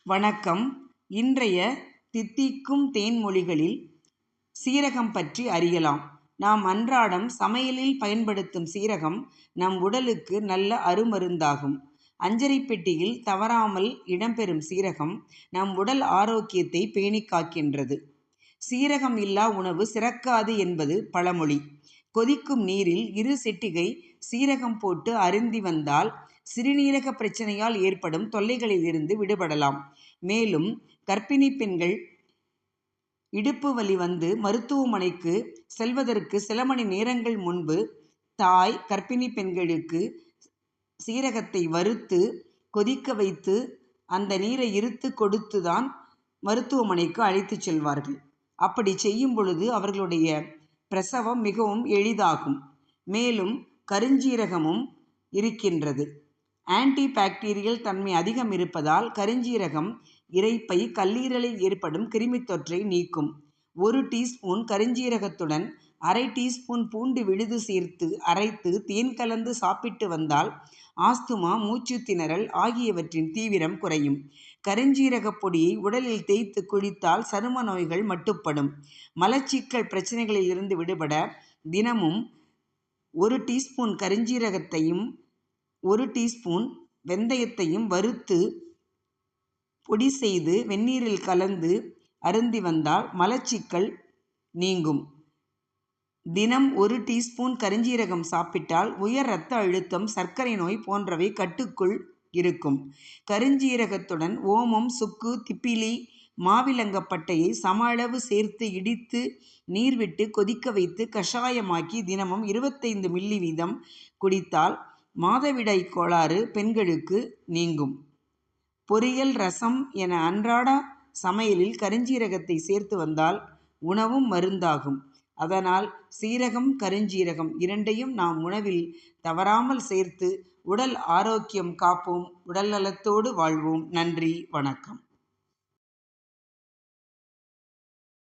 வணக்கம். இன்றைய தித்திக்கும் தேன்மொழிகளில் சீரகம் பற்றி அறியலாம். நாம் அன்றாடம் சமையலில் பயன்படுத்தும் சீரகம் நம் உடலுக்கு நல்ல அருமருந்தாகும். அஞ்சறை பெட்டியில் தவறாமல் இடம்பெறும் சீரகம் நம் உடல் ஆரோக்கியத்தை பேணிக் காக்கின்றது. சீரகம் இல்லா உணவு சிறக்காது என்பது பழமொழி. கொதிக்கும் நீரில் 2 சிட்டிகை சீரகம் போட்டு அருந்தி வந்தால் சிறுநீரக பிரச்சனையால் ஏற்படும் தொல்லைகளில் இருந்து விடுபடலாம். மேலும் கர்ப்பிணி பெண்கள் இடுப்பு வலி வந்து மருத்துவமனைக்கு செல்வதற்கு சில மணி நேரங்கள் முன்பு தாய் கர்ப்பிணி பெண்களுக்கு சீரகத்தை வறுத்து கொதிக்க வைத்து அந்த நீரை இருத்து கொடுத்துதான் மருத்துவமனைக்கு அழைத்து செல்வார்கள். அப்படி செய்யும் பொழுது அவர்களுடைய பிரசவம் மிகவும் எளிதாகும். மேலும் கருஞ்சீரகமும் இருக்கின்றது. ஆன்டி பாக்டீரியல் தன்மை அதிகம் இருப்பதால் கருஞ்சீரகம் இரைப்பை கல்லீரலில் ஏற்படும் கிருமி தொற்றை நீக்கும். 1 டீஸ்பூன் கருஞ்சீரகத்துடன் 1/2 டீஸ்பூன் பூண்டு விழுது சேர்த்து அரைத்து தேன் கலந்து சாப்பிட்டு வந்தால் ஆஸ்துமா, மூச்சு திணறல் ஆகியவற்றின் தீவிரம் குறையும். கருஞ்சீரக பொடியை உடலில் தேய்த்து குளித்தால் சரும நோய்கள் மட்டுப்படும். மலச்சிக்கல் பிரச்சனைகளில் இருந்து விடுபட தினமும் 1 டீஸ்பூன் கருஞ்சீரகத்தையும் 1 டீஸ்பூன் வெந்தயத்தையும் வறுத்து பொடி செய்து வெந்நீரில் கலந்து அருந்தி வந்தால் மலச்சிக்கல் நீங்கும். தினம் 1 டீஸ்பூன் கருஞ்சீரகம் சாப்பிட்டால் உயர் இரத்த அழுத்தம், சர்க்கரை நோய் போன்றவை கட்டுக்குள் இருக்கும். கருஞ்சீரகத்துடன் ஓமம், சுக்கு, திப்பிலி, மாவிலங்கப்பட்டையை சம அளவு சேர்த்து இடித்து நீர் விட்டு கொதிக்க வைத்து கஷாயமாக்கி தினமும் 25 மில்லி வீதம் குடித்தால் மாதவிடாய் கோளாறு பெண்களுக்கு நீங்கும். பொரியல், ரசம் என அன்றாட சமையலில் கருஞ்சீரகத்தை சேர்த்து வந்தால் உணவும் மருந்தாகும். அதனால் சீரகம், கருஞ்சீரகம் இரண்டையும் நாம் உணவில் தவறாமல் சேர்த்து உடல் ஆரோக்கியம் காப்போம். உடல் நலத்தோடு வாழ்வோம். நன்றி, வணக்கம்.